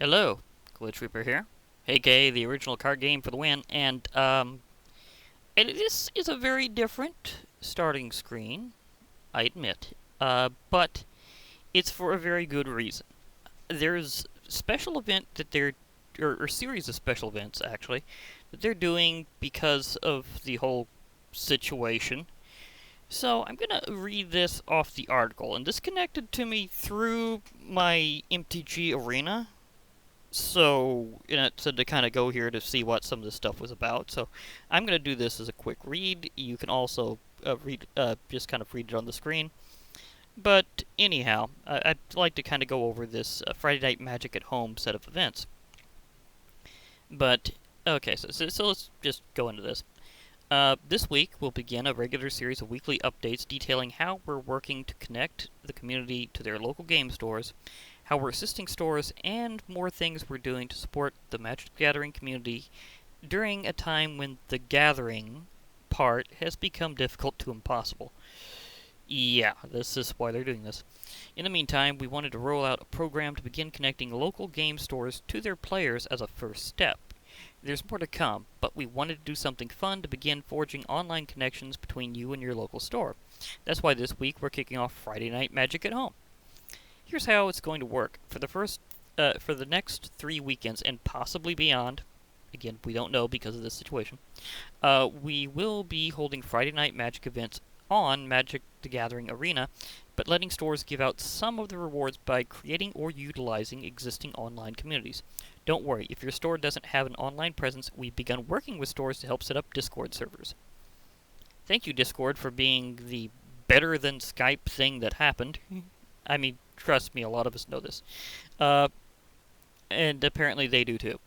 Hello, Glitch Reaper here, aka the original card game for the win, and this is a very different starting screen, I admit, but it's for a very good reason. There's a special event that or series of special events actually, that they're doing because of the whole situation. So I'm gonna read this off the article, and this connected to me through my MTG Arena. So, so to kind of go here to see what some of this stuff was about. So, I'm going to do this as a quick read. You can also just kind of read it on the screen. But anyhow, I'd like to kind of go over this Friday Night Magic at Home set of events. But okay, so let's just go into this. This week, we'll begin a regular series of weekly updates detailing how we're working to connect the community to their local game stores, how we're assisting stores, and more things we're doing to support the Magic the Gathering community during a time when the gathering part has become difficult to impossible. Yeah, this is why they're doing this. In the meantime, we wanted to roll out a program to begin connecting local game stores to their players as a first step. There's more to come, but we wanted to do something fun to begin forging online connections between you and your local store. That's why this week we're kicking off Friday Night Magic at Home. Here's how it's going to work. For the next 3 weekends and possibly beyond, again, we don't know because of this situation, we will be holding Friday Night Magic events on Magic the Gathering Arena, but letting stores give out some of the rewards by creating or utilizing existing online communities. Don't worry, if your store doesn't have an online presence, we've begun working with stores to help set up Discord servers. Thank you, Discord, for being the better than Skype thing that happened. I mean, trust me, a lot of us know this. Uh, and apparently they do too.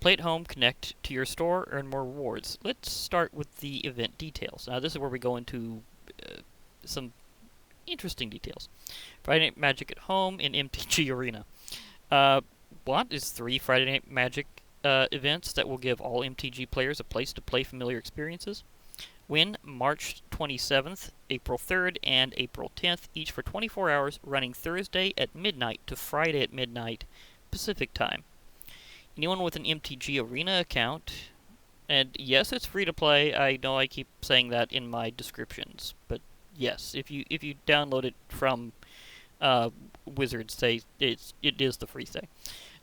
Play at home, connect to your store, earn more rewards. Let's start with the event details. Now, this is where we go into some interesting details. Friday Night Magic at Home in MTG Arena. What is 3 Friday Night Magic events that will give all MTG players a place to play familiar experiences? Win March 27th, April 3rd, and April 10th, each for 24 hours, running Thursday at midnight to Friday at midnight Pacific Time. Anyone with an MTG Arena account, and yes, it's free to play. I know I keep saying that in my descriptions, but yes, if you download it from Wizards, it is the free thing.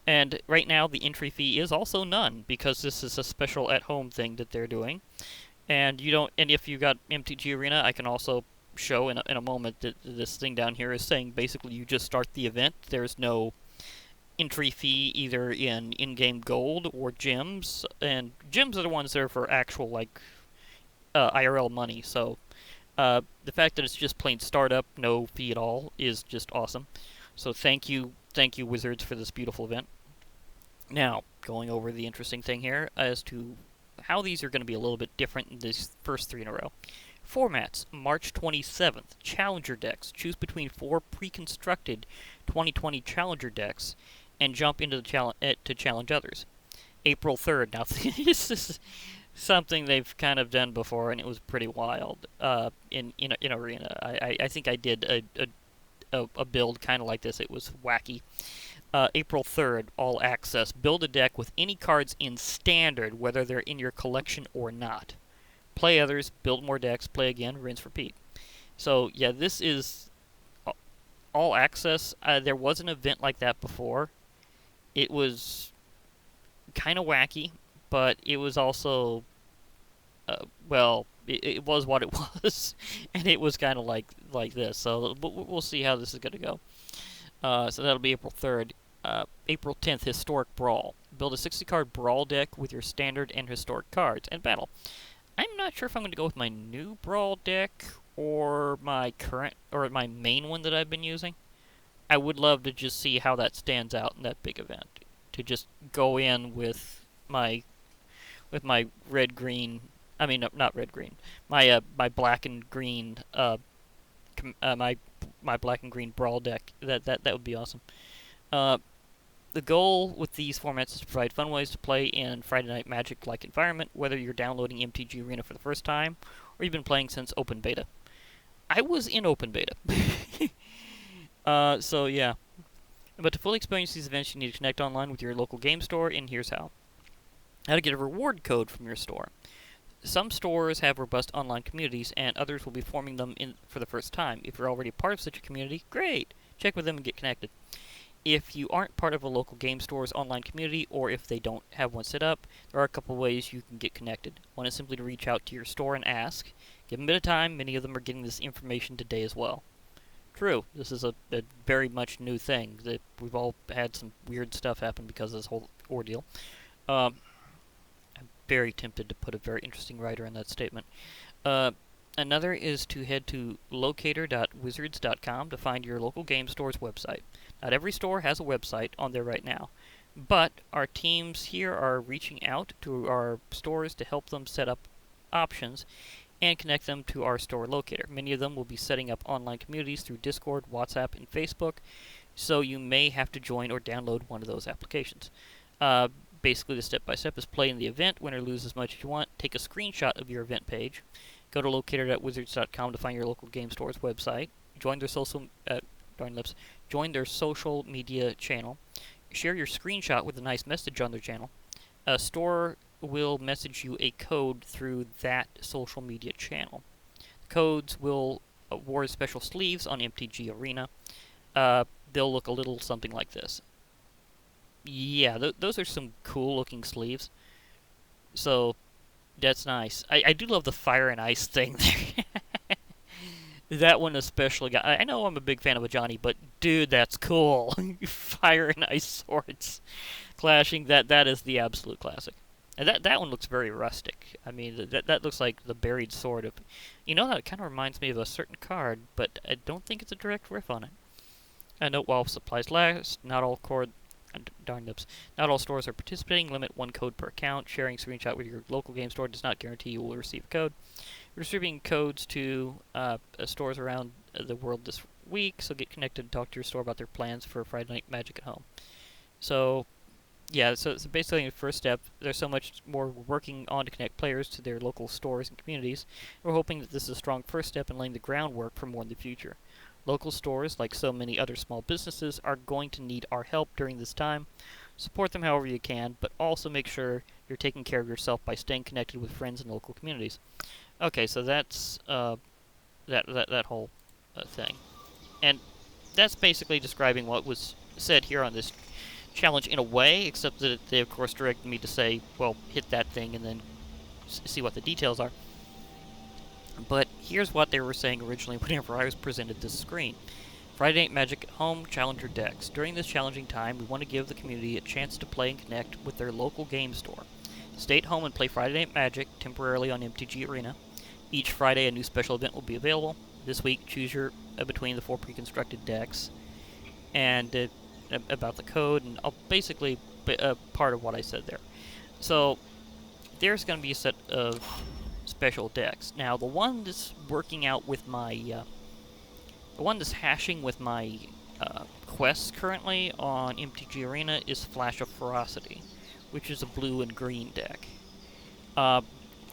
And right now, the entry fee is also none because this is a special at-home thing that they're doing. And you don't. And if you got MTG Arena, I can also show in a moment that this thing down here is saying basically you just start the event. There's no entry fee either in-game gold or gems, and gems are the ones that are for actual IRL money. So the fact that it's just plain startup, no fee at all, is just awesome. So thank you, Wizards, for this beautiful event. Now, going over the interesting thing here as to how these are going to be a little bit different in these first 3 in a row. Formats, March 27th, Challenger decks. Choose between 4 pre-constructed 2020 Challenger decks and jump into to challenge others. April 3rd, now this is something they've kind of done before, and it was pretty wild in Arena. I think I did a build kind of like this. It was wacky. April 3rd, All Access. Build a deck with any cards in Standard, whether they're in your collection or not. Play others, build more decks, play again, rinse, repeat. So, yeah, this is All Access. There was an event like that before. It was kind of wacky, but it was also, it was what it was, and it was kind of like this. So we'll see how this is going to go. So that'll be April 3rd. April 10th, Historic Brawl. Build a 60-card Brawl deck with your standard and historic cards, and battle. I'm not sure if I'm going to go with my new Brawl deck or my main one that I've been using. I would love to just see how that stands out in that big event. To just go in with my red green. I mean, no, not red green. My black and green. My black and green Brawl deck. That would be awesome. The goal with these formats is to provide fun ways to play in Friday Night Magic-like environment, whether you're downloading MTG Arena for the first time or you've been playing since open beta. I was in open beta. So yeah. But to fully experience these events, you need to connect online with your local game store, and here's how. How to get a reward code from your store. Some stores have robust online communities, and others will be forming them for the first time. If you're already part of such a community, great! Check with them and get connected. If you aren't part of a local game store's online community, or if they don't have one set up, there are a couple ways you can get connected. One is simply to reach out to your store and ask. Give them a bit of time, many of them are getting this information today as well. True, this is a very much new thing. That we've all had some weird stuff happen because of this whole ordeal. Um, I'm very tempted to put a very interesting writer in that statement. Another is to head to locator.wizards.com to find your local game store's website. Not every store has a website on there right now, but our teams here are reaching out to our stores to help them set up options and connect them to our store locator. Many of them will be setting up online communities through Discord, WhatsApp, and Facebook, so you may have to join or download one of those applications. Basically, the step-by-step is play in the event, win or lose as much as you want, take a screenshot of your event page, go to locator.wizards.com to find your local game store's website, join their join their social media channel, share your screenshot with a nice message on their channel. A store will message you a code through that social media channel. Codes will award special sleeves on MTG Arena. They'll look a little something like this. Yeah, those are some cool-looking sleeves. So, that's nice. I do love the fire and ice thing there. That one especially got... I know I'm a big fan of a Johnny, but dude, that's cool. Fire and ice swords clashing. That is the absolute classic. And that one looks very rustic. I mean, that looks like the buried sword of... You know, that kind of reminds me of a certain card, but I don't think it's a direct riff on it. Note, while supplies last, not all not all stores are participating. Limit one code per account. Sharing screenshot with your local game store does not guarantee you will receive a code. We're distributing codes to stores around the world this week, so get connected and talk to your store about their plans for Friday Night Magic at home. So, yeah, so basically the first step, there's so much more we're working on to connect players to their local stores and communities. We're hoping that this is a strong first step in laying the groundwork for more in the future. Local stores, like so many other small businesses, are going to need our help during this time. Support them however you can, but also make sure you're taking care of yourself by staying connected with friends and local communities. Okay, so that's that whole thing. And that's basically describing what was said here on this challenge in a way, except that they, of course, directed me to say, well, hit that thing and then see what the details are. But here's what they were saying originally whenever I was presented this screen. Friday Night Magic at Home Challenger Decks. During this challenging time, we want to give the community a chance to play and connect with their local game store. Stay at home and play Friday Night Magic temporarily on MTG Arena. Each Friday, a new special event will be available. This week, choose your between the 4 pre-constructed decks, and about the code, and basically part of what I said there. So, there's going to be a set of special decks. Now, the one that's working out with my, the one that's hashing with my quests currently on MTG Arena is Flash of Ferocity, which is a blue and green deck.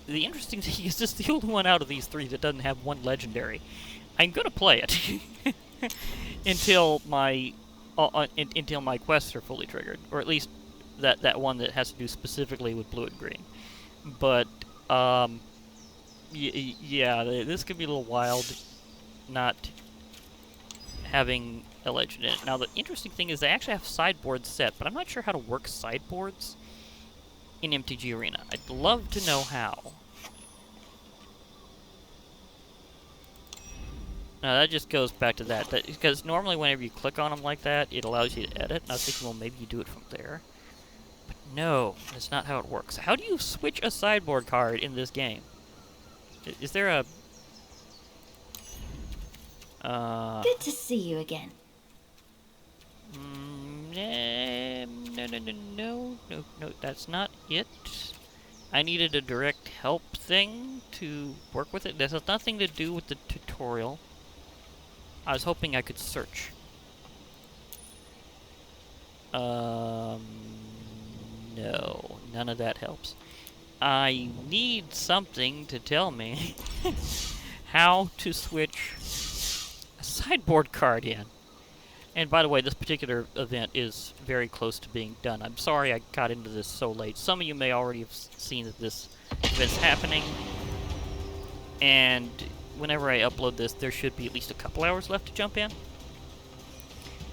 The interesting thing is this is the only one out of these three that doesn't have one legendary. I'm gonna play it until my quests are fully triggered, or at least that one that has to do specifically with blue and green. But yeah, this could be a little wild, not having a legend in it. Now the interesting thing is they actually have sideboards set, but I'm not sure how to work sideboards in MTG Arena. I'd love to know how. Now that just goes back to that because normally whenever you click on them like that, it allows you to edit. And I was thinking, well, maybe you do it from there. But no, that's not how it works. How do you switch a sideboard card in this game? Is there a... Good to see you again. No, that's not it. I needed a direct help thing to work with it. This has nothing to do with the tutorial. I was hoping I could search. No, none of that helps. I need something to tell me how to switch a sideboard card in. And by the way, this particular event is very close to being done. I'm sorry I got into this so late. Some of you may already have seen that this event's happening. And whenever I upload this, there should be at least a couple hours left to jump in.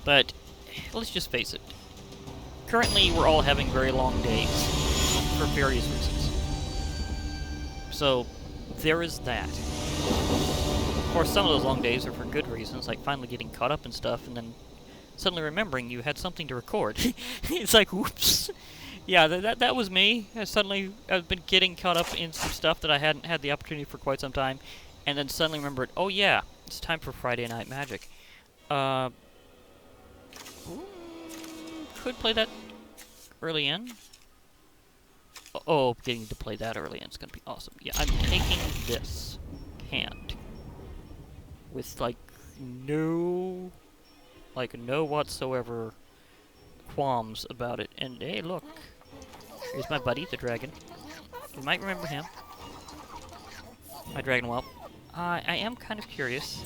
But let's just face it. Currently, we're all having very long days for various reasons. So, there is that. Of course, some of those long days are for good reasons, like finally getting caught up and stuff, and then suddenly remembering you had something to record. It's like, whoops. Yeah, that was me. I've been getting caught up in some stuff that I hadn't had the opportunity for quite some time, and then suddenly remembered, oh yeah, it's time for Friday Night Magic. Could play that early in. Oh, getting to play that early in is gonna be awesome. Yeah, I'm taking this hand with no whatsoever qualms about it. And hey, look, here's my buddy, the dragon. You might remember him. My dragon whelp. I am kind of curious.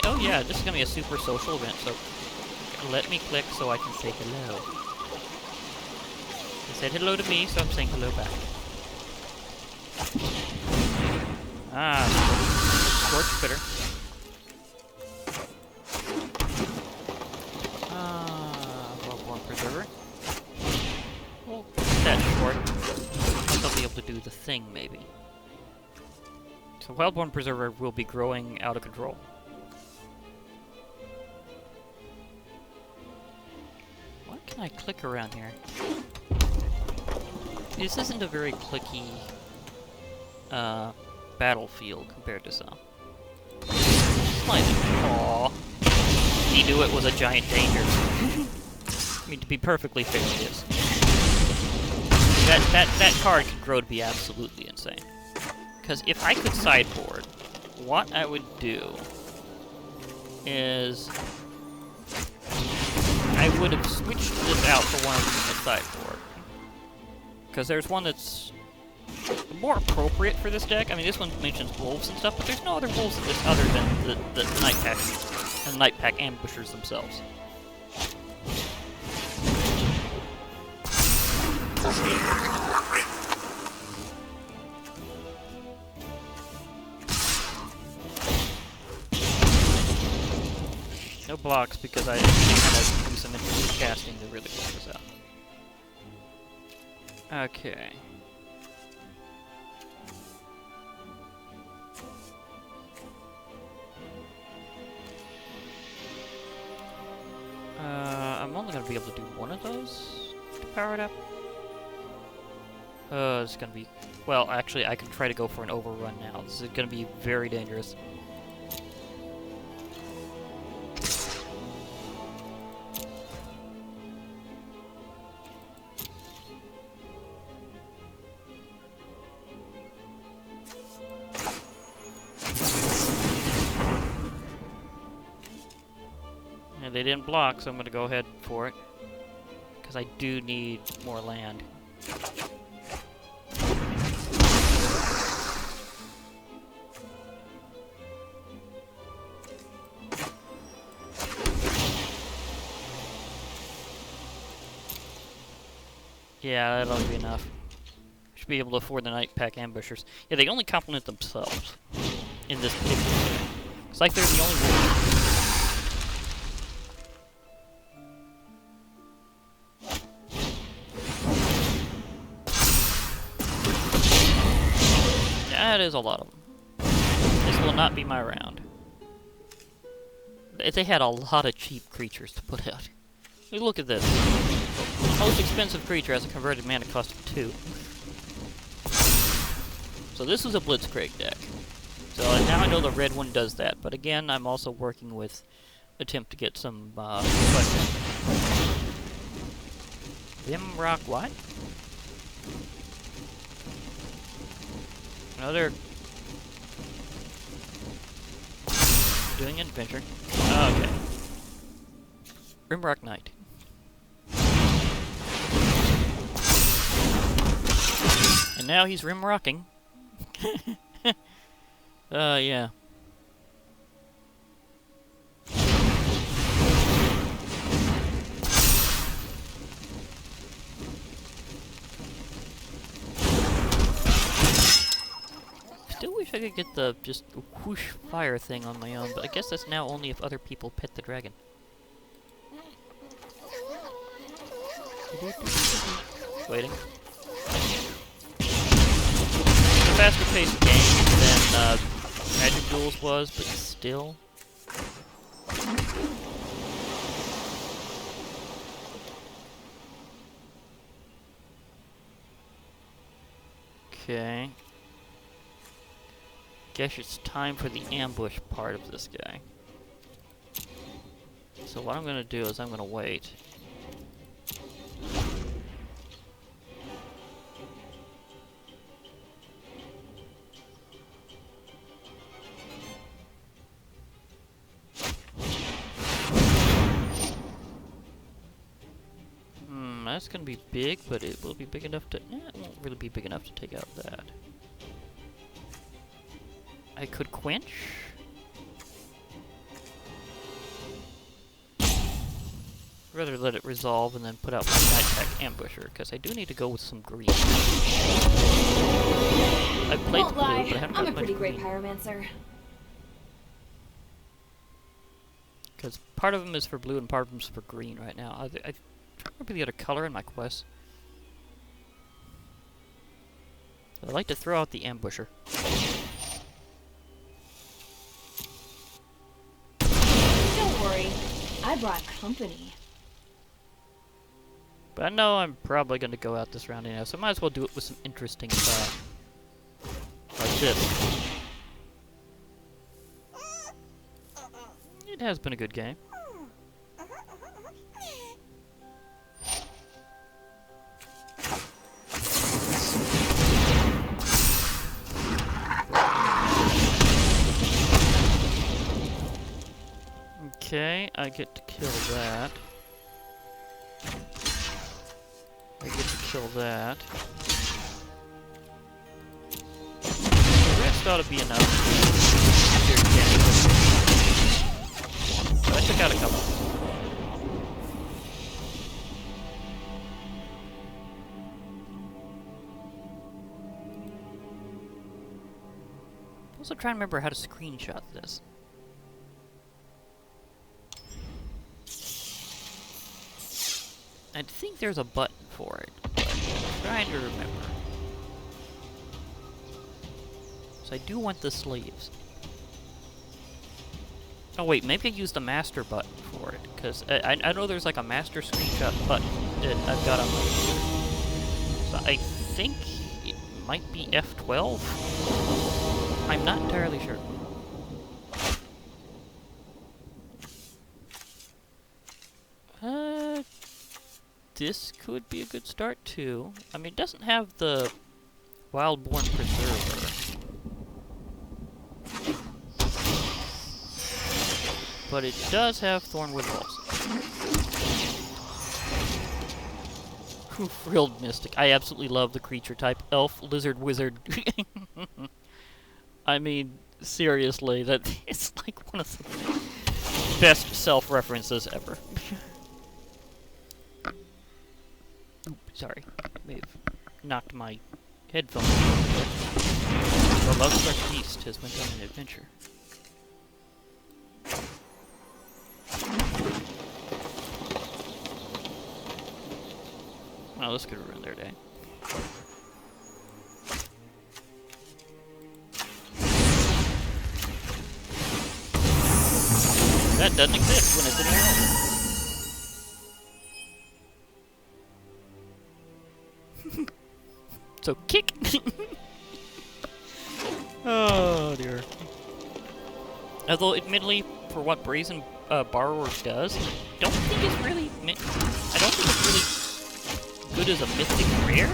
Oh yeah, this is gonna be a super social event, so let me click so I can say hello. He said hello to me, so I'm saying hello back. Ah, Scorch Spitter. Wildborn Preserver. Well, that's short. I'll be able to do the thing, maybe. So Wildborn Preserver will be growing out of control. What can I click around here? This isn't a very clicky battlefield compared to some. Slightly. Aww. He knew it was a giant danger. I mean, to be perfectly fair, it is. That card could grow to be absolutely insane. Because if I could sideboard, what I would do is I would have switched this out for one of them in the sideboard. Because there's one that's more appropriate for this deck. I mean, this one mentions wolves and stuff, but there's no other wolves in this other than the Night Pack and Night Pack ambushers themselves. No blocks because I kind of do some intermediate casting to really work this out. Okay. I'm only going to be able to do one of those to power it up. It's going to be... Well, actually, I can try to go for an overrun now. This is going to be very dangerous. And they didn't block, so I'm going to go ahead for it. Because I do need more land. Yeah, that'll be enough. Should be able to afford the Night Pack ambushers. Yeah, they only complement themselves in this particular game. It's like they're the only one. That is a lot of them. This will not be my round. They had a lot of cheap creatures to put out. Look at this. Most expensive creature has a converted mana cost of 2. So this is a Blitzkrieg deck. So now I know the red one does that, but again, I'm also working with attempt to get some Rimrock what? Another doing an adventure. Oh, okay. Rimrock Knight. And now he's rimrocking. Yeah. Still wish I could get the just whoosh fire thing on my own, but I guess that's now only if other people pet the dragon. Waiting. It's a faster paced game than Magic Duels was, but still. Okay. Guess it's time for the ambush part of this guy. So what I'm gonna do is I'm gonna wait. That's gonna be big, but it will be big enough to... it won't really be big enough to take out that. I could quench. Rather let it resolve and then put out my Nightpack Ambusher, because I do need to go with some green. I played the blue, but I haven't I'm got a pretty much great green. pyromancer. Because part of them is for blue and part of them is for green right now. I try to remember the other color in my quest. I like to throw out the Ambusher. Don't worry, I brought company. But I know I'm probably going to go out this round anyhow, so I might as well do it with some interesting stuff. Like this. It has been a good game. Okay, I get to kill that. I get to kill that. The rest ought to be enough. Here, but I took out a couple. Also trying to remember how to screenshot this. I think there's a button for it, but I'm trying to remember. So I do want the sleeves. Oh wait, maybe I used the master button for it, because I know there's like a master screenshot button that I've got on my computer. So I think it might be F12? I'm not entirely sure. This could be a good start too. I mean, it doesn't have the Wildborn Preserver. But it does have Thornwood Walls. Frilled Mystic. I absolutely love the creature type. Elf, Lizard, Wizard. I mean, seriously, that it's like one of the best self-references ever. Oop, sorry. May have knocked my headphones out. The Lovestruck Beast has went on an adventure. Well, this could ruin their day. That doesn't exist when it's in your home. So kick! Oh dear. Although, admittedly, for what Brazen Borrower does, I don't think it's really... I don't think it's really good as a mythic rare.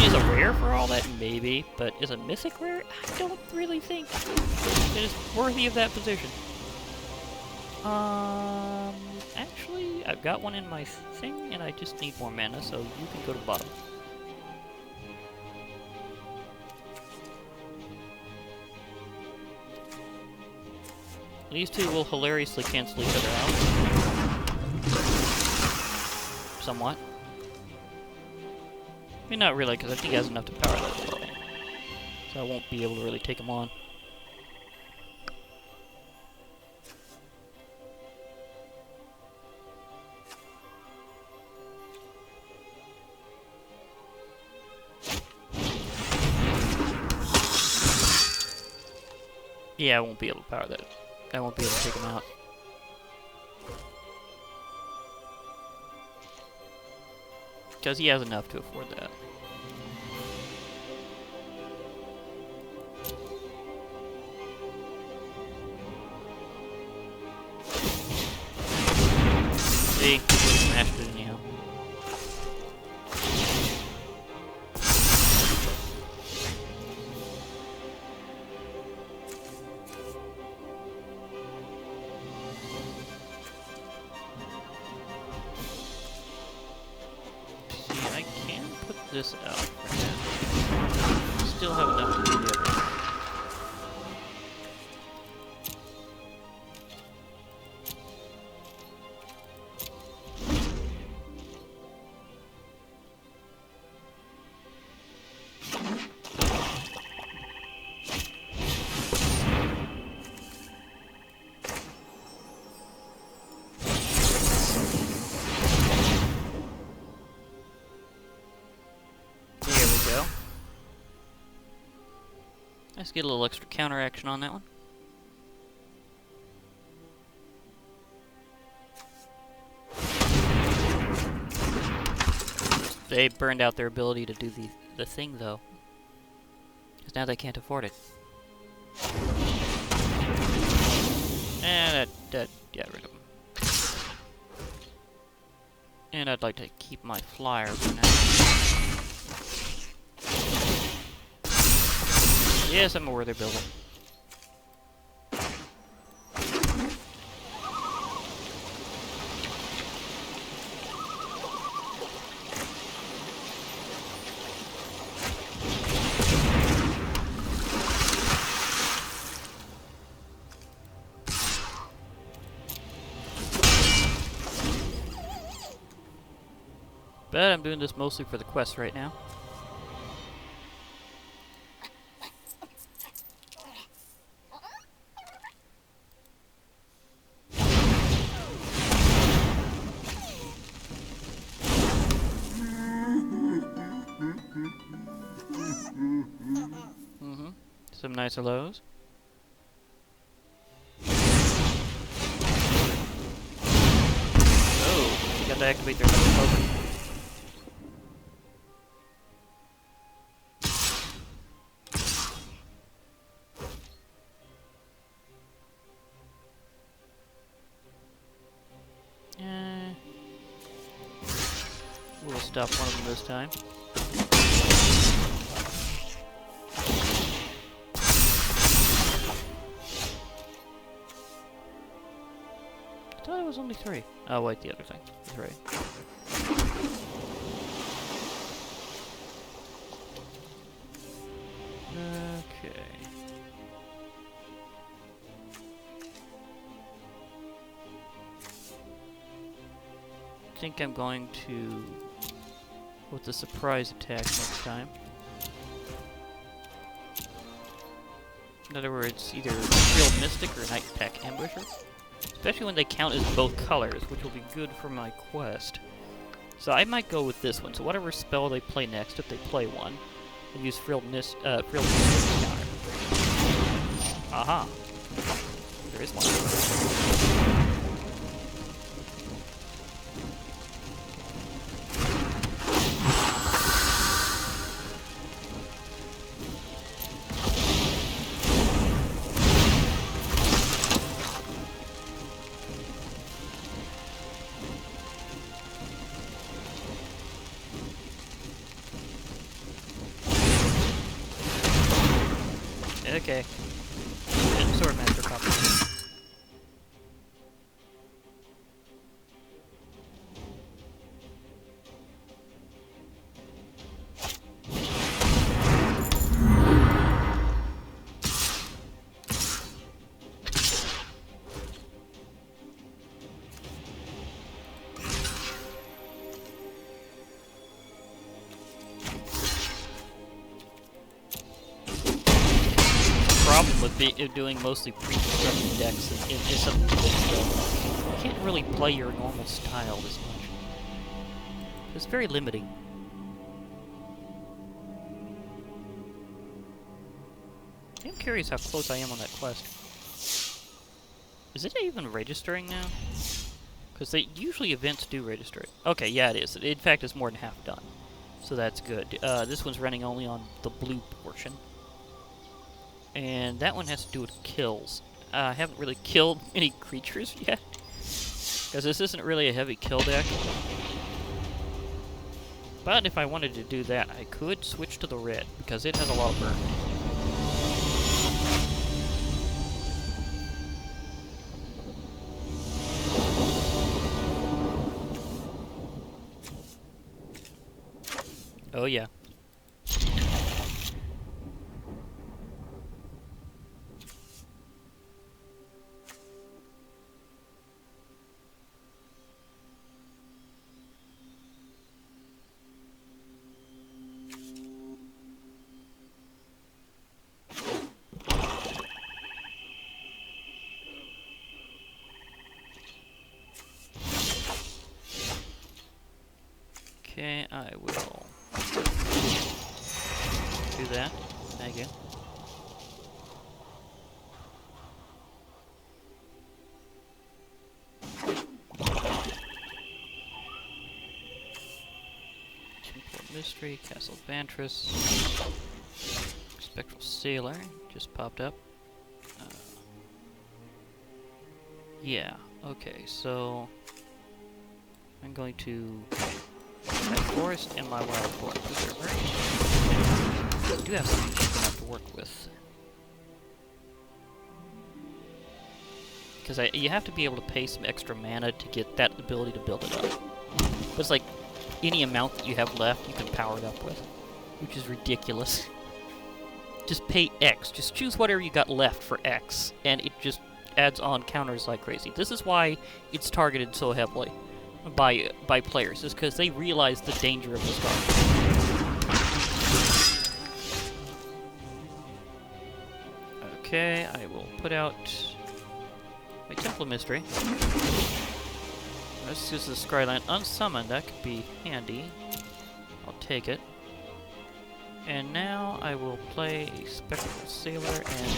Is a rare for all that? Maybe. But as a mythic rare, I don't really think it is worthy of that position. Actually, I've got one in my thing, and I just need more mana, so you can go to the bottom. These two will hilariously cancel each other out. Somewhat. I mean, not really, because I think he has enough to power that as well. So I won't be able to really take him on. Yeah, I won't be able to power that. I won't be able to take him out. Because he has enough to afford that. See? Smashed it anyhow. This out for now. Still have enough to do the other. Let's get a little extra counter action on that one. They burned out their ability to do the thing, though. Because now they can't afford it. And that got rid of them. And I'd like to keep my flyer for now. Yes, I'm aware they're building. But I'm doing this mostly for the quest right now. Some nicer lows. Oh, you got to activate their token. We'll stop one of them this time. I thought it was only 3. Oh wait, the other thing is right. Okay. I think I'm going to with the surprise attack next time. In other words, either Real Mystic or Night Pack Ambusher. Especially when they count as both colors, which will be good for my quest. So I might go with this one. So whatever spell they play next, if they play one, I'll use Frilled Mystic counter. Aha! There is one. Okay. Swordmaster copy. doing mostly pre-constructed decks is something that you can't really play your normal style this much. It's very limiting. I'm curious how close I am on that quest. Is it even registering now? Because usually events do register it. Okay, yeah, it is. In fact, it's more than half done. So that's good. This one's running only on the blue portion. And that one has to do with kills. I haven't really killed any creatures yet. Because this isn't really a heavy kill deck. But if I wanted to do that, I could switch to the red, because it has a lot of burn. Oh yeah. Okay, I will do that. Thank you. Temple of Mystery, Castle of Vantress, Spectral Sailor just popped up. Yeah, okay, so I'm going to that forest and my wild forest, which are very... I do have something cheap enough to work with. Because you have to be able to pay some extra mana to get that ability to build it up. But it's like any amount that you have left, you can power it up with. Which is ridiculous. Just pay X. Just choose whatever you got left for X. And it just adds on counters like crazy. This is why it's targeted so heavily by players, is because they realize the danger of this card. Okay, I will put out my Temple of Mystery. Let's use the Scryland unsummoned. That could be handy. I'll take it. And now I will play a Spectral Sailor and...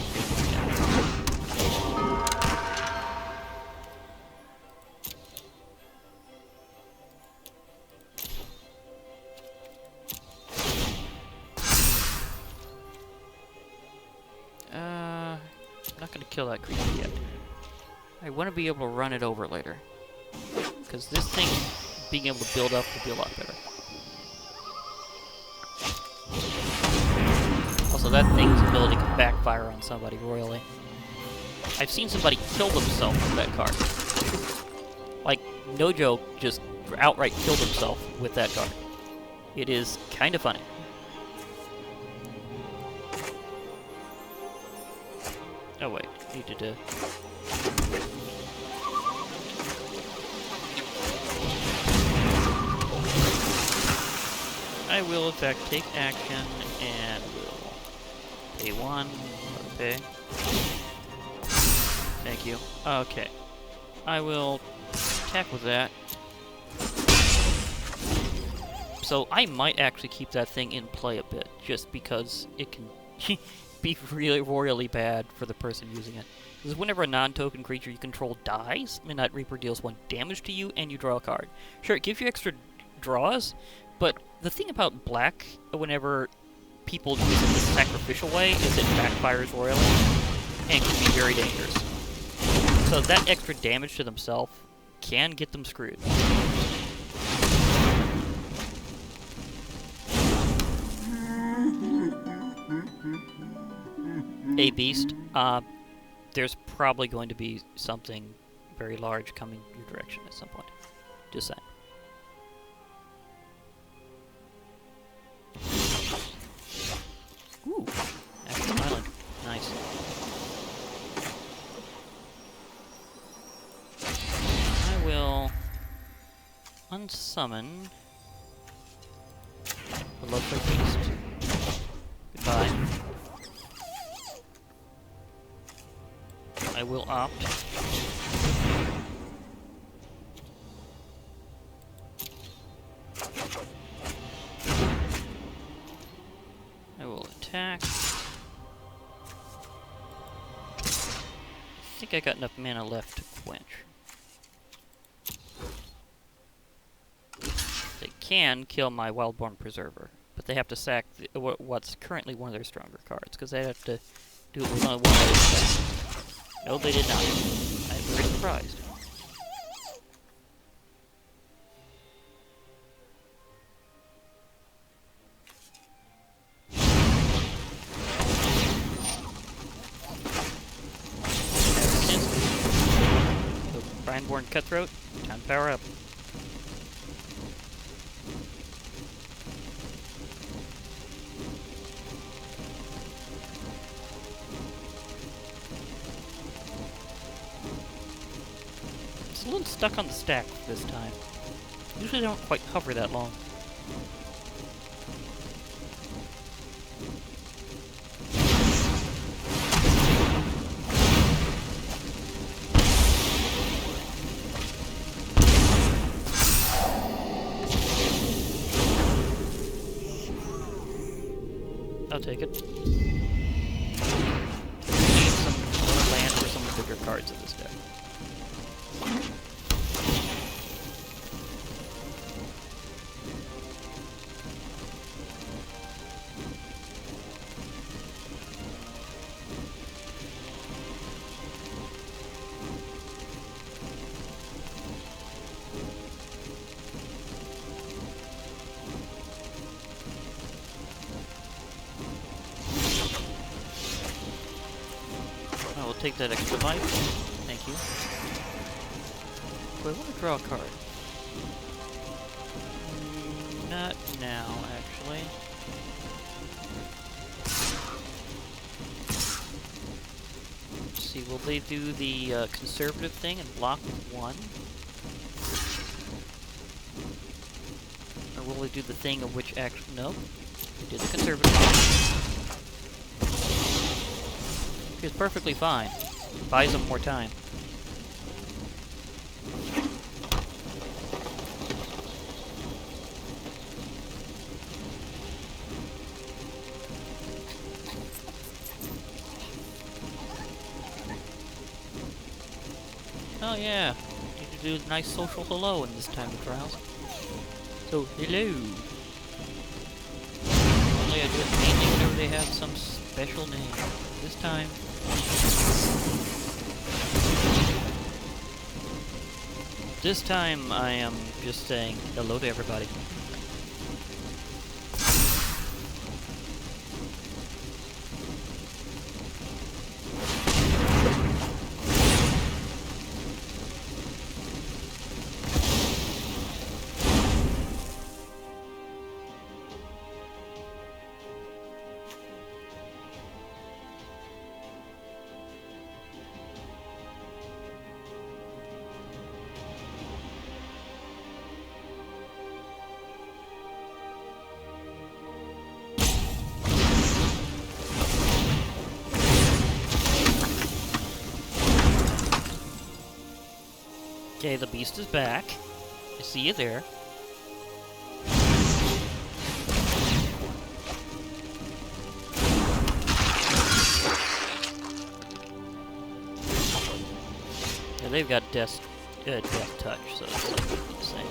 I'm not going to kill that creature yet. I want to be able to run it over later. Because this thing, being able to build up, will be a lot better. Also, that thing's ability can backfire on somebody royally. I've seen somebody kill themselves with that card. Like, no joke, just outright killed himself with that card. It is kind of funny. Oh wait, needed to... I will in fact take action and will pay one, pay. Thank you. Okay. I will attack with that. So I might actually keep that thing in play a bit, just because it can be really royally bad for the person using it. Because whenever a non-token creature you control dies, Midnight Reaper deals 1 damage to you and you draw a card. Sure, it gives you extra draws, but the thing about black, whenever people use it the sacrificial way, is it backfires royally and can be very dangerous. So that extra damage to themselves can get them screwed. A beast, there's probably going to be something very large coming your direction at some point. Just saying. Ooh, Action Island. Nice. I will unsummon the Lovely Beast. Goodbye. will opt. I will attack. I think I got enough mana left to quench. They can kill my Wildborn Preserver, but they have to sack what's currently one of their stronger cards, because they have to do it with only one of those. No, they did not. I'm very surprised. Brineborn Cutthroat, time to power up. It's a little stuck on the stack this time. Usually they don't quite hover that long. I'll take it. Need some more land for some of the bigger cards in this deck. I will take that extra life. Thank you. Do I want to draw a card? Not now, actually. Let's see, will they do the conservative thing and block with one? Or will they do the thing of which action? No. They did the conservative. It's perfectly fine. Buys them more time. Oh yeah, need to do a nice social hello in this time of trials. So, hello. Normally I do it mainly whenever they have some special name. This time... This time I am just saying hello to everybody. Okay, the beast is back. I see you there. Yeah, they've got death touch, so it's like the same.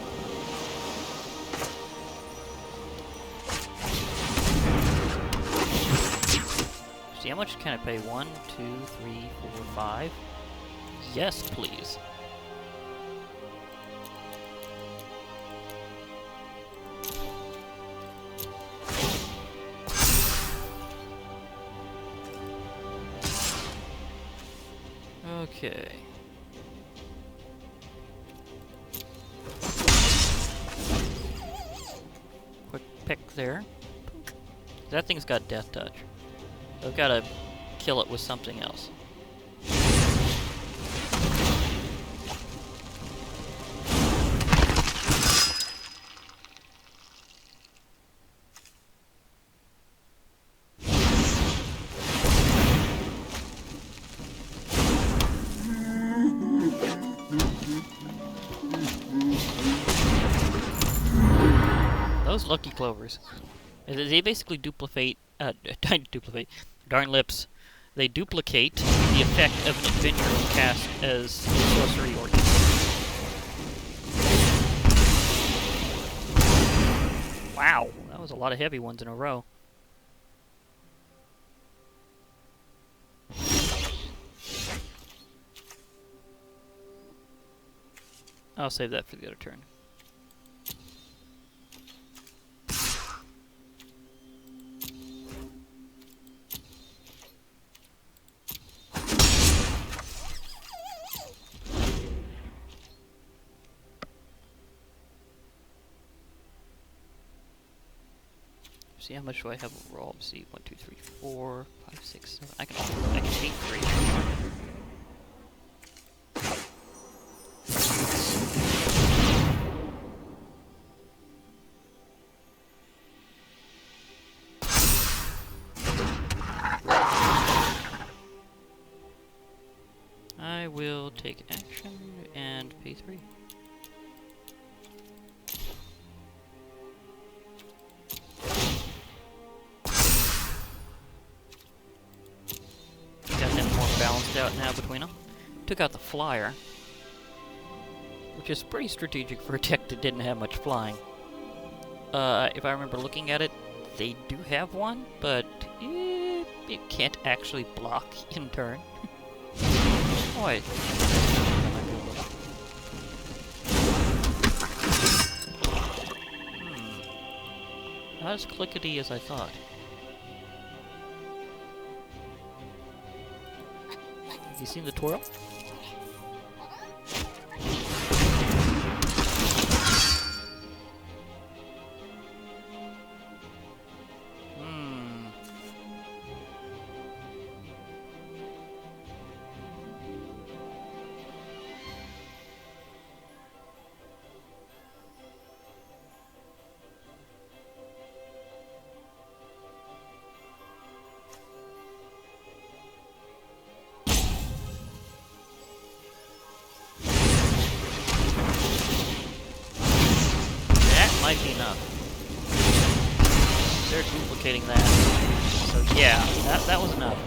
See, how much can I pay? 1, 2, 3, 4, 5? Yes, please. Okay. Quick pick there. That thing's got death touch. I've got to kill it with something else. Those lucky clovers. They basically duplicate, duplicate, darn lips. They duplicate the effect of an adventure cast as sorcery or wow, that was a lot of heavy ones in a row. I'll save that for the other turn. See how much do I have overall? Let's see, 1, 2, 3, 4, 5, 6, 7. I can take 3. I will take action and pay 3. Balanced out now between them. Took out the flyer, which is pretty strategic for a deck that didn't have much flying. If I remember looking at it, they do have one, but it can't actually block in turn. Boy. Not as clickety as I thought. Have you seen the twirl? Might be enough. They're duplicating that. So yeah, that was enough.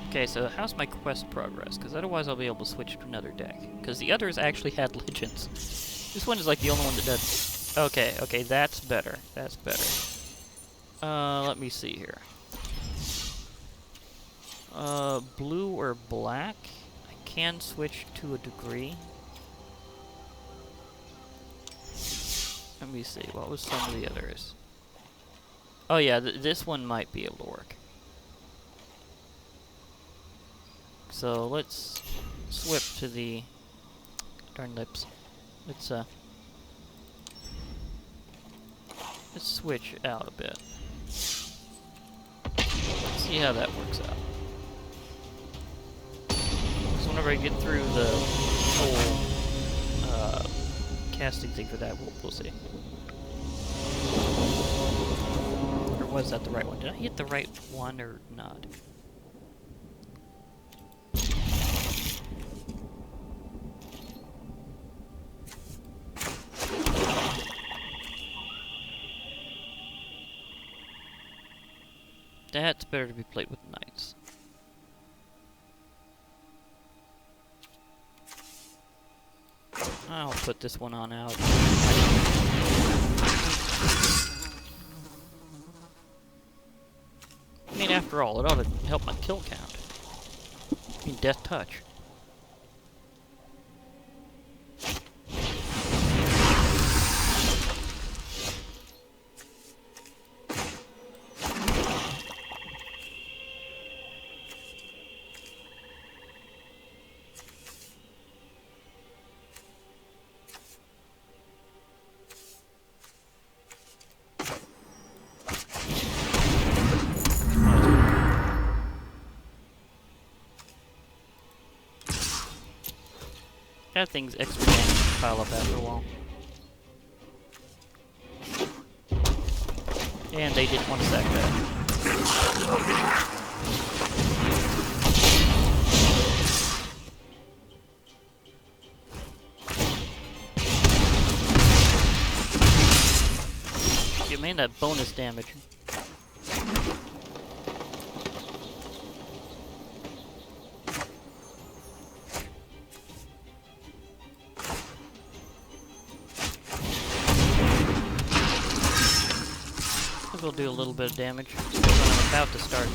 Okay, so how's my quest progress? Because otherwise I'll be able to switch to another deck. Because the others actually had legends. This one is like the only one that does. Okay, that's better. That's better. Let me see here. Blue or black? I can switch to a degree. Let me see, what was some of the others? Oh yeah, this one might be able to work. So let's swip to the darn lips. Let's switch out a bit. Let's see how that works out. So whenever I get through the whole casting thing for that, we'll see. Or was that the right one? Did I hit the right one or not? That's better to be played with knights. I'll put this one on out. I mean, after all, it ought to help my kill count. I mean, death touch. That thing's extra damage pile up after a while. And they didn't want to sack that. that bonus damage. We'll do a little bit of damage. I'm about to start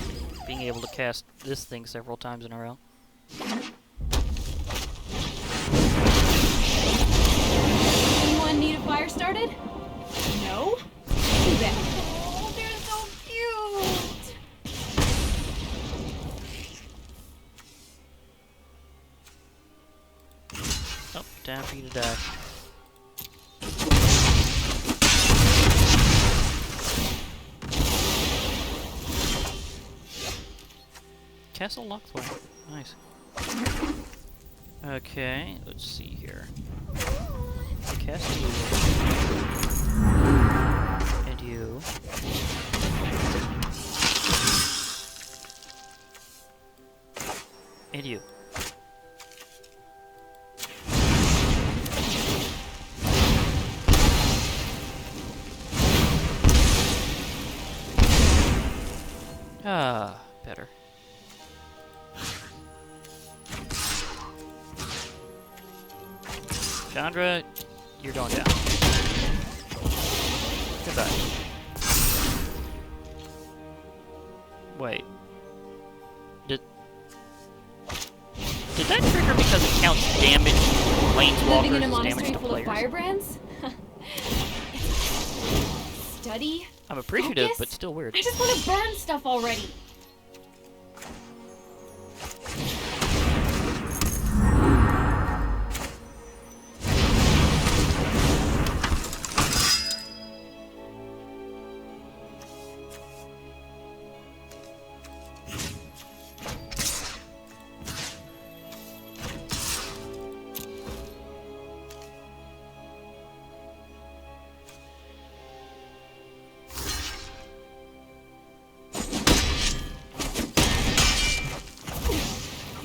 being able to cast this thing several times in a row. Anyone need a fire started? No? Too bad. Oh, they're so cute! Oh, time for you to die. Castle Lockthorn. Nice. Okay, let's see here. Cast you. And you. And you. Ah, better. Chandra, you're going down. Goodbye. Wait. Did that trigger because it counts damage to Living in a planeswalkers, monastery damage to full of players? firebrands? Study? I'm appreciative, Focus? but still weird. I just want to burn stuff already.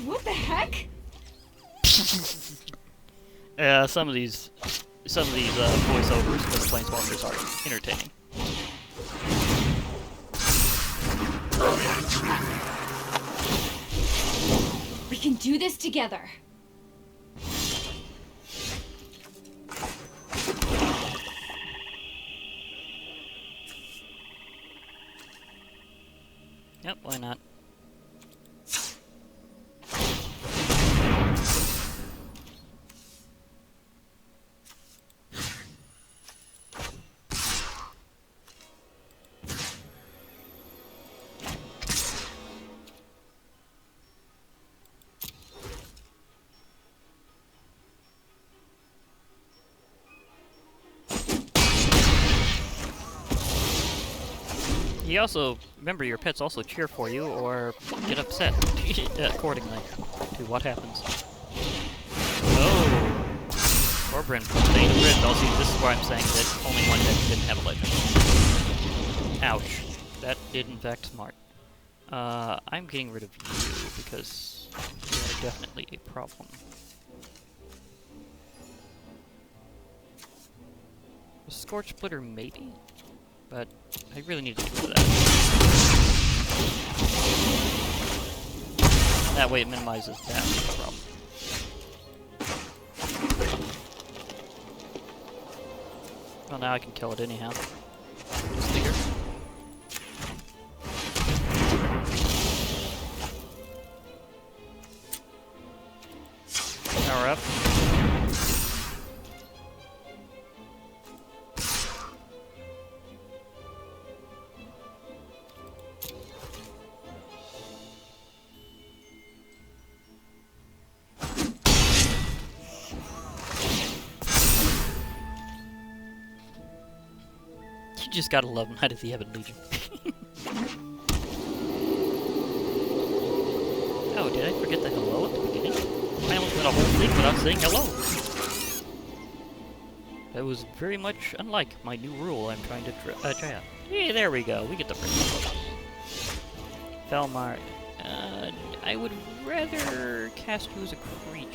What the heck? Some of these voiceovers for the planeswalkers are entertaining. We can do this together. Yep, why not? He also, remember, your pets also cheer for you or get upset accordingly to what happens. Oh! Corbrin, State of Rift. Also, this is where I'm saying that only one deck didn't have a legend. Ouch. That did in fact smart. I'm getting rid of you because you are definitely a problem. A Scorch Splitter, maybe? But I really need to get rid of that. That way it minimizes damage, no problem. Well, now I can kill it anyhow. Just figure. Power up. You just gotta love Knight of the Ebon Legion. Oh, did I forget the hello at the beginning? I almost went a whole thing without saying hello. That was very much unlike my new rule I'm trying to try out. Hey, there we go. We get the first Felmar. I would rather cast you as a creature.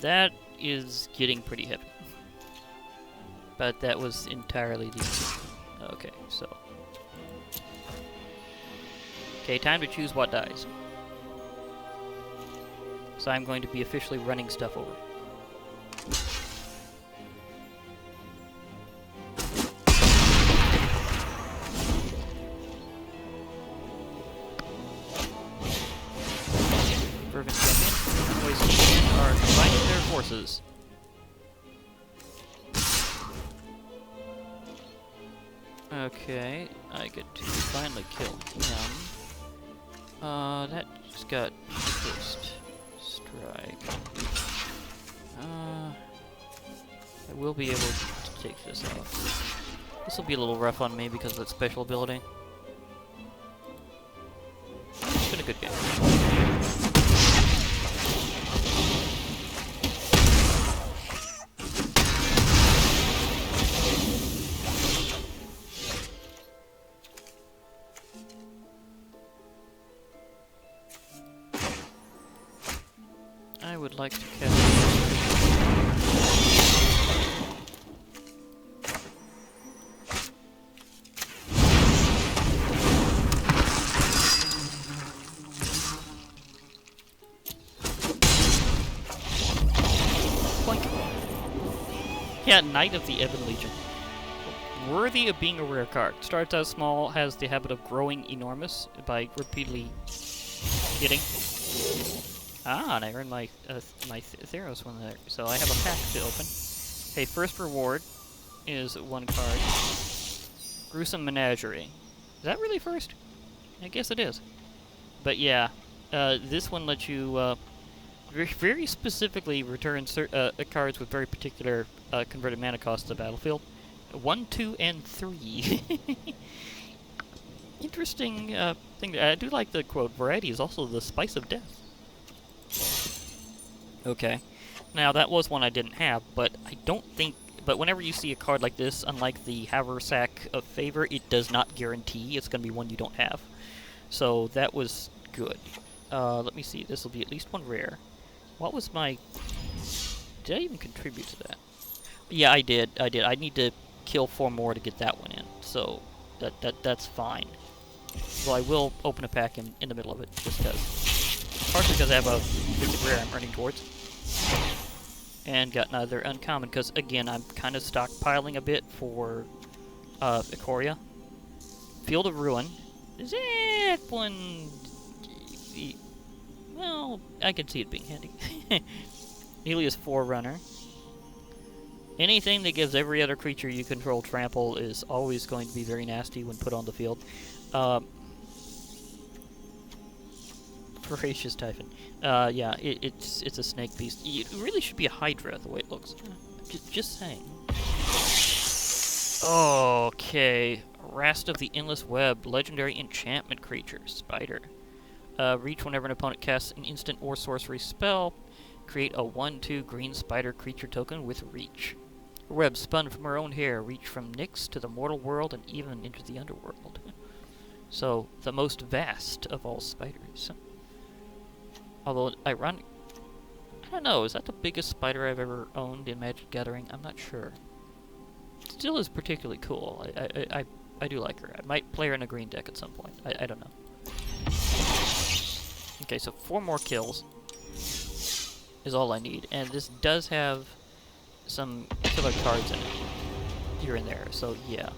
That is getting pretty heavy. But that was entirely the... Okay, so... Okay, time to choose what dies. So I'm going to be officially running stuff over. Fervent Champion, Poison Champion are combining their forces. Okay, I get to finally kill him. That just got first strike. I will be able to take this out. This will be a little rough on me because of that special ability. It's been a good game. I would like to catch... Boink. Yeah, Knight of the Ebon Legion. Worthy of being a rare card. Starts out small, has the habit of growing enormous by repeatedly hitting. Ah, and I earned my Theros one there. So I have a pack to open. Okay, first reward is one card. Gruesome Menagerie. Is that really first? I guess it is. But yeah, this one lets you very specifically return cards with very particular converted mana costs to the battlefield. 1, 2, and 3. Interesting thing. I do like the quote, variety is also the spice of death. Okay. Now, that was one I didn't have, but I don't think... But whenever you see a card like this, unlike the Haversack of Favor, it does not guarantee it's going to be one you don't have. So, that was good. Let me see. This will be at least one rare. What was my... Did I even contribute to that? Yeah, I did. I need to kill 4 more to get that one in. So, that's fine. So I will open a pack in the middle of it, just because. Partially because I have a basic rare I'm running towards. And got another uncommon, because again, I'm kind of stockpiling a bit for Ikoria. Field of Ruin. That one... Well, I can see it being handy. Helios Forerunner. Anything that gives every other creature you control trample is always going to be very nasty when put on the field. Voracious Typhon. Yeah, it's a snake beast. It really should be a Hydra, the way it looks. Just saying. Okay. Rast of the Endless Web. Legendary enchantment creature. Spider. Reach whenever an opponent casts an instant or sorcery spell. Create a 1/2 green spider creature token with reach. Her web spun from her own hair. Reach from Nyx to the mortal world and even into the underworld. So, the most vast of all spiders. Although, ironic... I don't know, is that the biggest spider I've ever owned in Magic Gathering? I'm not sure. It still is particularly cool. I do like her. I might play her in a green deck at some point. I don't know. Okay, so 4 more kills is all I need. And this does have some killer cards in it. Here and there, so yeah.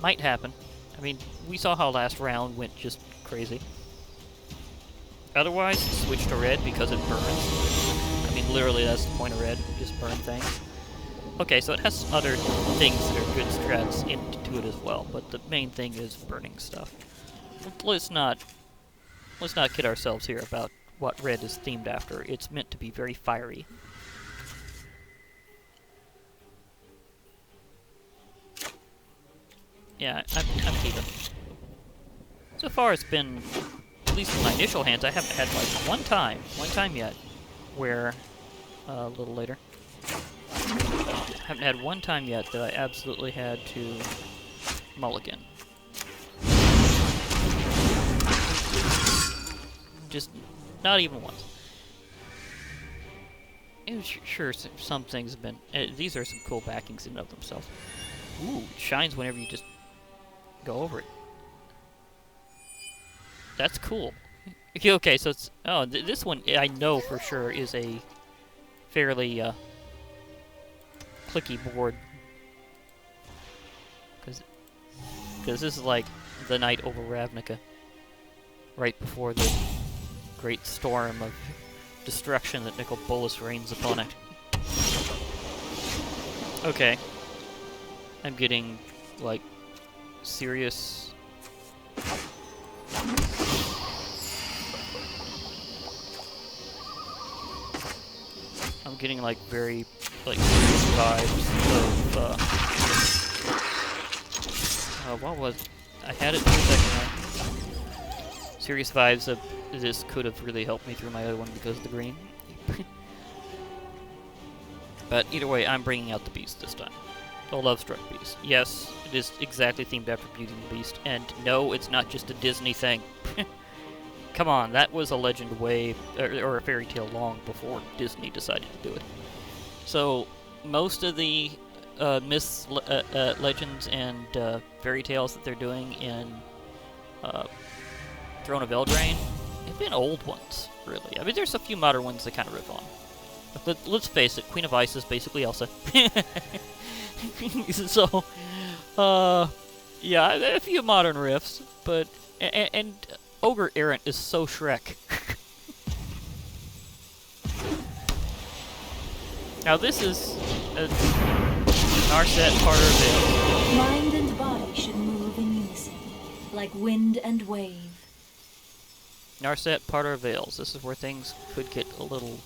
Might happen. I mean, we saw how last round went just crazy. Otherwise, switch to red because it burns. I mean, literally, that's the point of red. Just burn things. Okay, so it has other things that are good strats into it as well, but the main thing is burning stuff. Let's not kid ourselves here about what red is themed after. It's meant to be very fiery. Yeah, I'm keeping. So far, it's been, at least in my initial hands, I haven't had like one time yet, where, a little later, I haven't had one time yet that I absolutely had to mulligan. Just not even once. Sure, some things have been. These are some cool backings in and of themselves. Ooh, it shines whenever you just go over it. That's cool. Okay, so it's this one I know for sure is a fairly clicky board because this is like the night over Ravnica, right before the great storm of destruction that Nicol Bolas rains upon it. Okay, I'm getting like serious. I'm getting like very like serious vibes of what was I had it for a second there. Serious vibes of this could have really helped me through my other one because of the green. But either way, I'm bringing out the beast this time. The Lovestruck Beast. Yes, it is exactly themed after Beauty and the Beast, and no, it's not just a Disney thing. Come on, that was a legend way, or a fairy tale long before Disney decided to do it. So, most of the myths, legends, and fairy tales that they're doing in Throne of Eldraine have been old ones, really. I mean, there's a few modern ones that kind of riff on. But let's face it, Queen of Ice is basically Elsa. So, yeah, a few modern riffs, but... And Ogre Errant is so Shrek. Now this is Narset Carter Vale. Mind and body should move in unison, like wind and wave. Narset Parter Vales. This is where things could get a little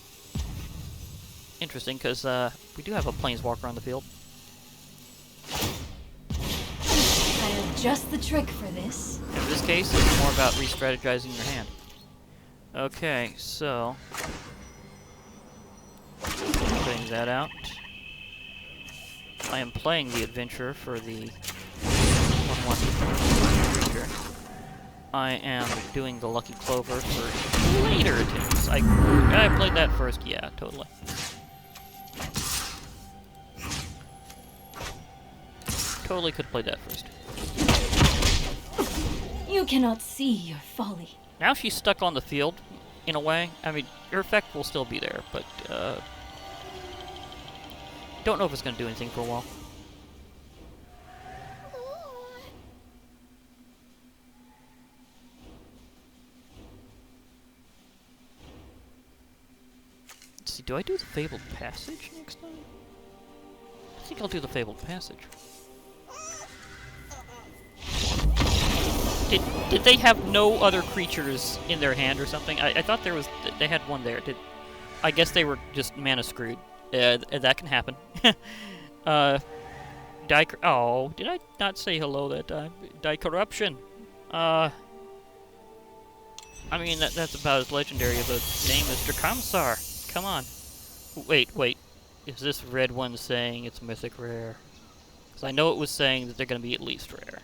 interesting, because we do have a planeswalker on the field. I have just the trick for this. In this case, it's more about re-strategizing your hand. Okay, so... putting that out. I am playing the Adventure for the 1/1 creature. I am doing the Lucky Clover for later attempts. I played that first, yeah, totally. Totally could have played that first. You cannot see your folly. Now she's stuck on the field, in a way. I mean, her effect will still be there, but, don't know if it's going to do anything for a while. Let's see, do I do the Fabled Passage next time? I think I'll do the Fabled Passage. Did they have no other creatures in their hand or something? I thought there was... They had one there. I guess they were just mana screwed. That can happen. Oh, did I not say hello that time? Die Corruption. I mean, that's about as legendary of a name as Drakamsar. Come on. Wait. Is this red one saying it's mythic rare? Because I know it was saying that they're going to be at least rare.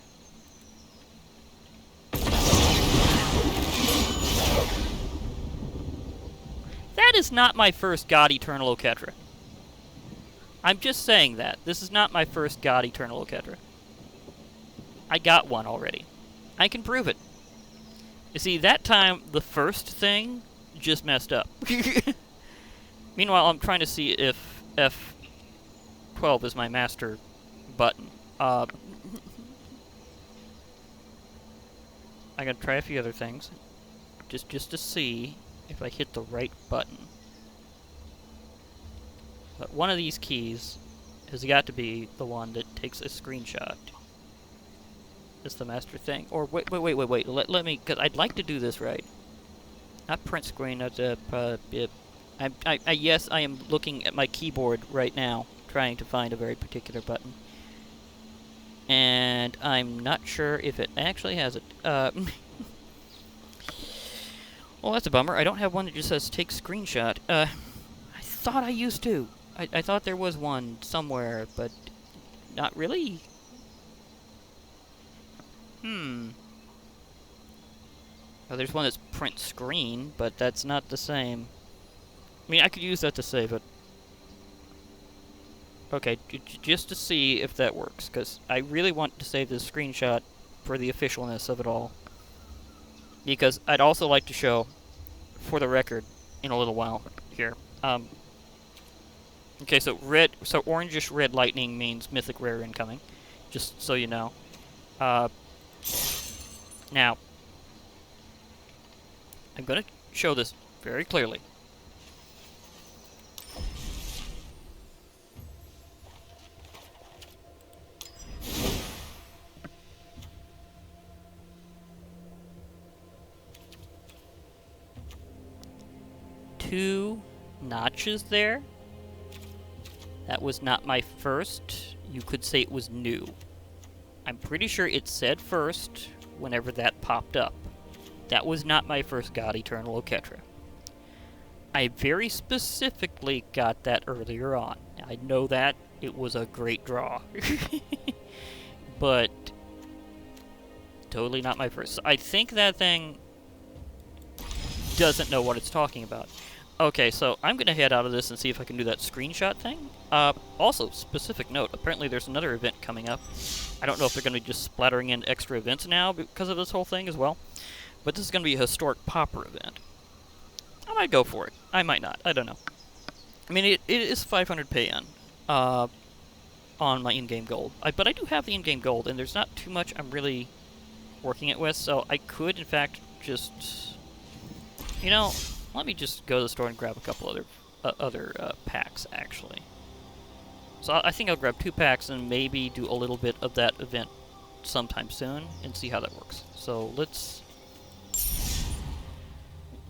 That is not my first God Eternal Oketra. I'm just saying that. This is not my first God Eternal Oketra. I got one already. I can prove it. You see, that time, the first thing just messed up. Meanwhile, I'm trying to see if F12 is my master button. I'm gonna try a few other things. Just to see if I hit the right button. But one of these keys has got to be the one that takes a screenshot. It's the master thing. Or wait. Let me, because I'd like to do this right. Not print screen. That's yes, I am looking at my keyboard right now, trying to find a very particular button, and I'm not sure if it actually has it. Well, that's a bummer. I don't have one that just says take screenshot. I thought I used to. I thought there was one somewhere, but not really. Well, there's one that's print screen, but that's not the same. I mean, I could use that to save it. Okay, just to see if that works, because I really want to save this screenshot for the officialness of it all. Because I'd also like to show, for the record, in a little while here. Okay, so orangish red lightning means mythic rare incoming, just so you know. Now, I'm going to show this very clearly. Two notches there. That was not my first. You could say it was new. I'm pretty sure it said first whenever that popped up. That was not my first God Eternal Oketra. I very specifically got that earlier on. I know that. It was a great draw. But totally not my first. I think that thing doesn't know what it's talking about. Okay, so I'm going to head out of this and see if I can do that screenshot thing. Also, specific note, apparently there's another event coming up. I don't know if they're going to be just splattering in extra events now because of this whole thing as well. But this is going to be a historic pauper event. I might go for it. I might not. I don't know. I mean, it is 500 pay-in on my in-game gold. But I do have the in-game gold, and there's not too much I'm really working it with, so I could, in fact, just... You know, let me just go to the store and grab a couple other packs, actually. So I think I'll grab 2 packs and maybe do a little bit of that event sometime soon and see how that works. So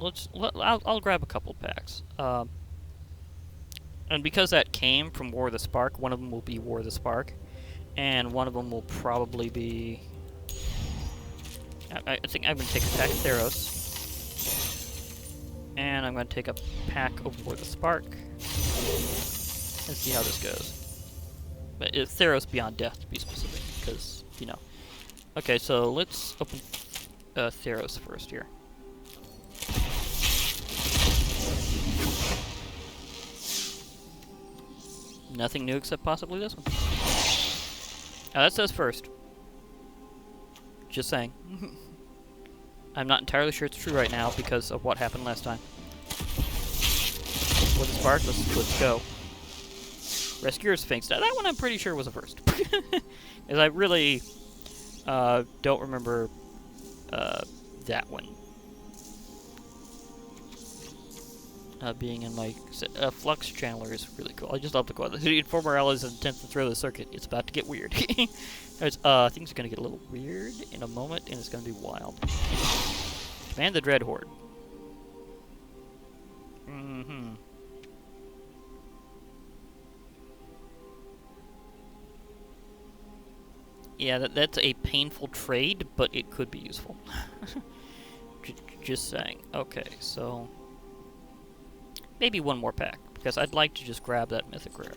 I'll grab a couple packs. And because that came from War of the Spark, one of them will be War of the Spark, and one of them will probably be... I think I'm going to take a pack of Theros. And I'm going to take a pack of War of the Spark. And see how this goes. But it's Theros Beyond Death, to be specific, because, you know. Okay, so let's open Theros first here. Nothing new except possibly this one. That says first. Just saying. I'm not entirely sure it's true right now because of what happened last time. With the Spark, let's go. Rescuer Sphinx. Now, that one I'm pretty sure was a first. As I really don't remember that one. Being in my Flux Channeler is really cool. I just love the quote. The informer allies attempts to throw the circuit. It's about to get weird. Things are going to get a little weird in a moment, and it's going to be wild. Command the Dread Horde. Mm-hmm. Yeah, that's a painful trade, but it could be useful. Just saying. Okay, so... maybe one more pack, because I'd like to just grab that Mythic Rare.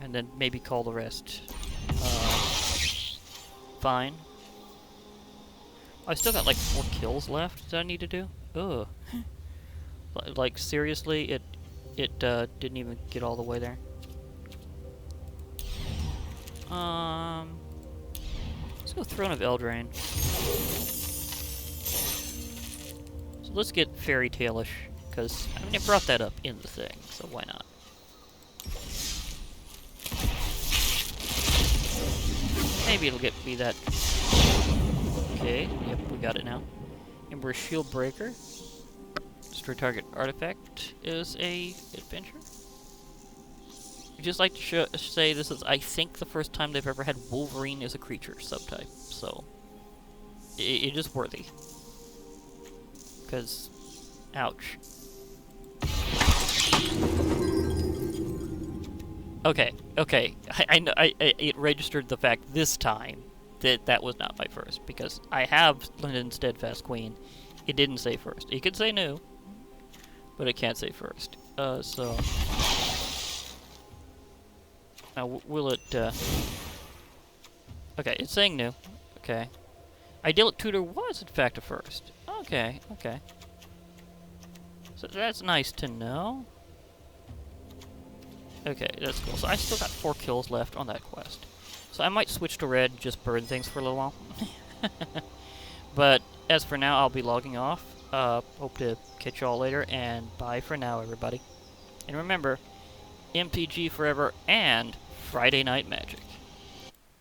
And then maybe call the rest fine. I still got like 4 kills left that I need to do. Ugh. Like, seriously, it didn't even get all the way there. Let's go Throne of Eldraine. So let's get Fairy Tail-ish. Because, I mean, it brought that up in the thing, so why not? Maybe it'll be that. Okay, yep, we got it now. Ember Shield Breaker. Destroy target artifact is a adventure. I'd just like to say this is, I think, the first time they've ever had Wolverine as a creature subtype, so it is worthy. Because, ouch. Okay. I know. It registered the fact this time that that was not my first, because I have Linden Steadfast Queen. It didn't say first. It could say new, but it can't say first. So now will it? Okay, it's saying new. Okay, Idyllic Tutor was in fact a first. Okay. So that's nice to know. Okay, that's cool. So I still got 4 kills left on that quest. So I might switch to red and just burn things for a little while. But as for now, I'll be logging off. Hope to catch y'all later, and bye for now, everybody. And remember, MTG forever and Friday Night Magic.